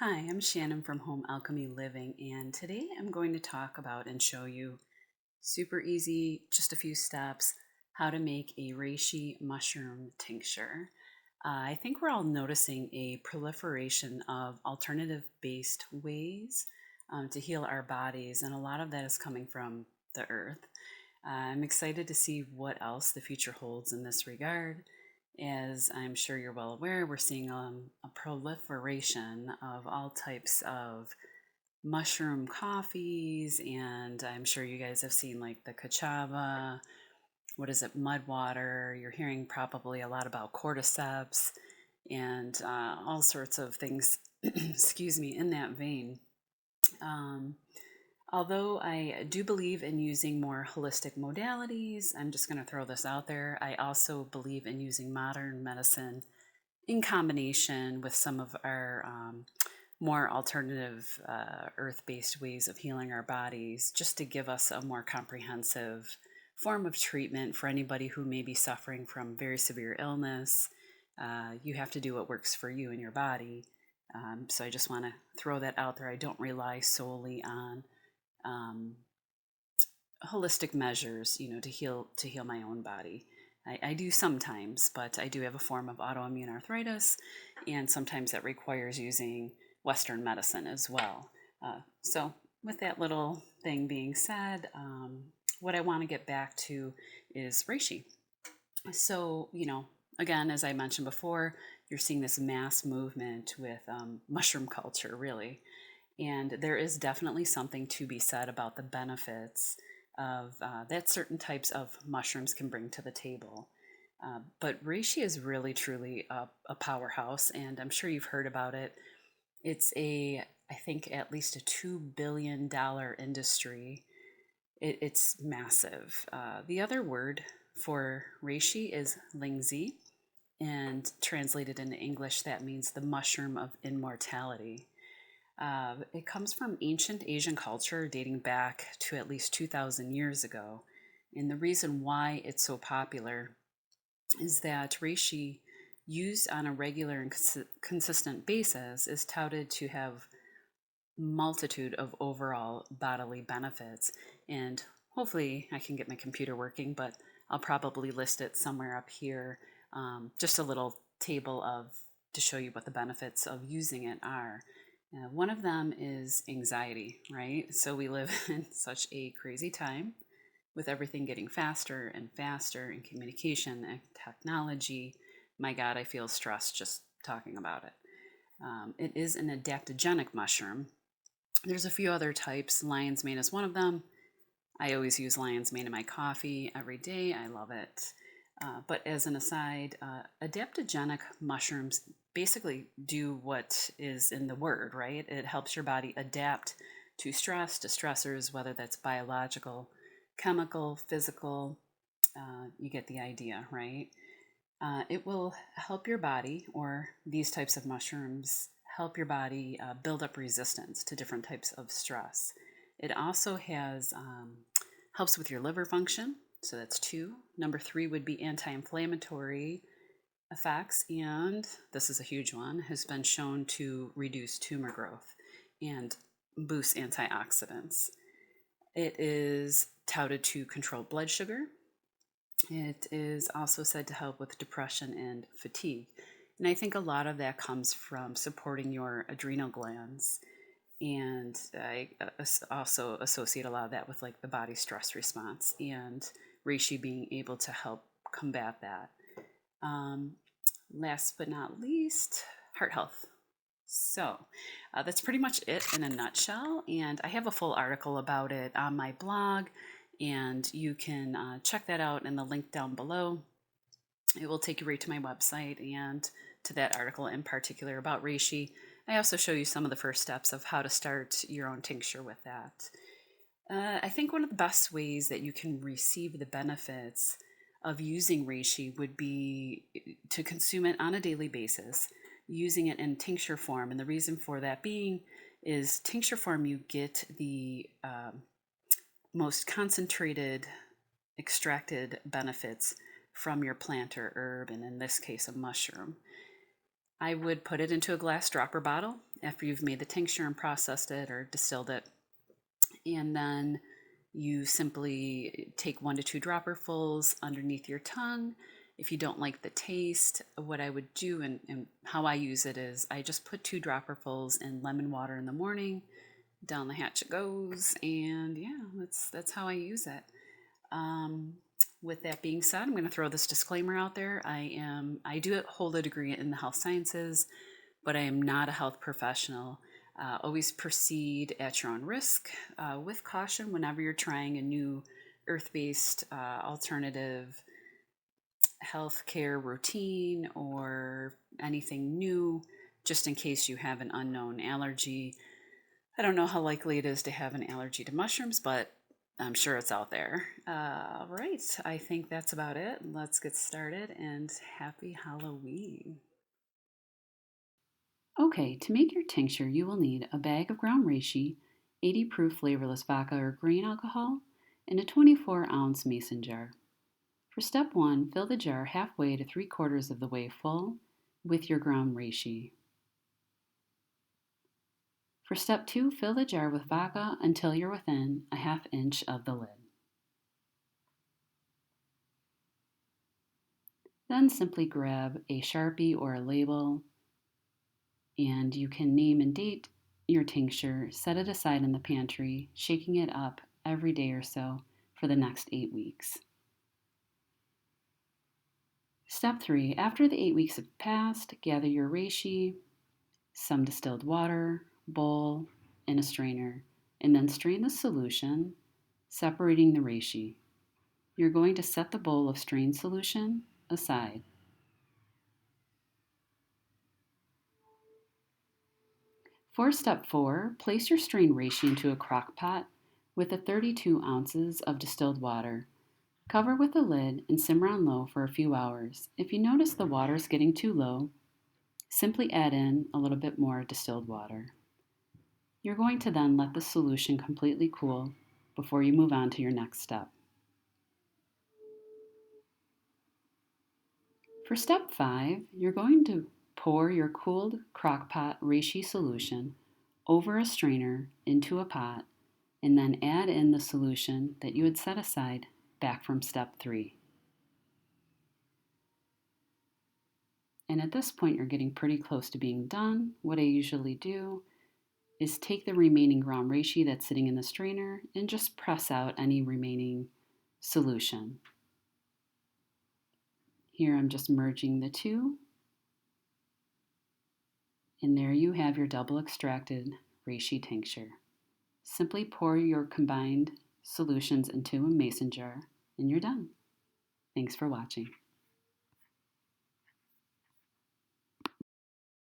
Hi, I'm Shannon from Home Alchemy Living, and today I'm going to talk about and show you super easy, just a few steps, how to make a reishi mushroom tincture. I think we're all noticing a proliferation of alternative based ways to heal our bodies, and a lot of that is coming from the earth. I'm excited to see what else the future holds in this regard. As I'm sure you're well aware, we're seeing a proliferation of all types of mushroom coffees, and I'm sure you guys have seen like the cachava, what is it, mud water. You're hearing probably a lot about cordyceps and all sorts of things, excuse me, in that vein. Um, Although I do believe in using more holistic modalities, I'm just going to throw this out there. I also believe in using modern medicine in combination with some of our more alternative earth based ways of healing our bodies, just to give us a more comprehensive form of treatment for anybody who may be suffering from very severe illness. You have to do what works for you and your body. So I just want to throw that out there. I don't rely solely on um, holistic measures, to heal my own body. I do sometimes, but I do have a form of autoimmune arthritis, and sometimes that requires using Western medicine as well. So, with that little thing being said, what I want to get back to is reishi. So, again, as I mentioned before, you're seeing this mass movement with mushroom culture, really. And there is definitely something to be said about the benefits of that certain types of mushrooms can bring to the table. But reishi is really truly a powerhouse, and I'm sure you've heard about it. I think, at least a $2 billion industry. It's massive. The other word for reishi is lingzi, and translated into English, that means the mushroom of immortality. It comes from ancient Asian culture dating back to at least 2,000 years ago. And the reason why it's so popular is that reishi, used on a regular and consistent basis, is touted to have multitude of overall bodily benefits. And hopefully I can get my computer working, but I'll probably list it somewhere up here. Just a little table of to show you what the benefits of using it are. One of them is anxiety, right? So we live in such a crazy time with everything getting faster and faster in communication and technology. My God, I feel stressed just talking about it. It is an adaptogenic mushroom. There's a few other types. Lion's mane is one of them. I always use lion's mane in my coffee every day. I love it. But as an aside, adaptogenic mushrooms basically do what is in the word, right? It helps your body adapt to stress, to stressors, whether that's biological, chemical, physical. You get the idea, right? It will help your body, or these types of mushrooms help your body build up resistance to different types of stress. It also helps with your liver function, so that's two. Number three would be anti-inflammatory effects, and this is a huge one, has been shown to reduce tumor growth and boost antioxidants. It is touted to control blood sugar. It is also said to help with depression and fatigue. And I think a lot of that comes from supporting your adrenal glands. And I also associate a lot of that with like the body stress response, and reishi being able to help combat that. Um, Last but not least, heart health. So that's pretty much it in a nutshell. And I have a full article about it on my blog, and you can check that out in the link down below. It will take you right to my website and to that article in particular about reishi. I also show you some of the first steps of how to start your own tincture with that. I think one of the best ways that you can receive the benefits of using reishi would be to consume it on a daily basis, using it in tincture form. And the reason for that being is tincture form, you get the most concentrated, extracted benefits from your plant or herb, and in this case, a mushroom. I would put it into a glass dropper bottle after you've made the tincture and processed it or distilled it. And then you simply take 1 to 2 dropperfuls underneath your tongue. If you don't like the taste, what I would do and how I use it is I just put 2 dropperfuls in lemon water in the morning. Down the hatch it goes, and yeah, that's how I use it. Um, with that being said, I'm going to throw this disclaimer out there. I do hold a degree in the health sciences, but I am not a health professional. Always proceed at your own risk with caution whenever you're trying a new earth-based alternative healthcare routine or anything new, just in case you have an unknown allergy. I don't know how likely it is to have an allergy to mushrooms, but I'm sure it's out there. All right, I think that's about it. Let's get started, and happy Halloween. Okay, to make your tincture, you will need a bag of ground reishi, 80 proof flavorless vodka or grain alcohol, and a 24-ounce mason jar. For step 1, fill the jar halfway to 3/4 of the way full with your ground reishi. For step 2, fill the jar with vodka until you're within a ½ inch of the lid. Then simply grab a Sharpie or a label and you can name and date your tincture, set it aside in the pantry, shaking it up every day or so for the next 8 weeks. Step 3, after the 8 weeks have passed, gather your reishi, some distilled water, bowl, and a strainer, and then strain the solution, separating the reishi. You're going to set the bowl of strained solution aside. For step 4, place your strained reishi into a crock pot with 32 ounces of distilled water. Cover with a lid and simmer on low for a few hours. If you notice the water is getting too low, simply add in a little bit more distilled water. You're going to then let the solution completely cool before you move on to your next step. For step 5, you're going to pour your cooled crockpot reishi solution over a strainer into a pot and then add in the solution that you had set aside back from step 3. And at this point, you're getting pretty close to being done. What I usually do is take the remaining ground reishi that's sitting in the strainer and just press out any remaining solution. Here I'm just merging the two, and there you have your double extracted reishi tincture. Simply pour your combined solutions into a mason jar and you're done. Thanks for watching.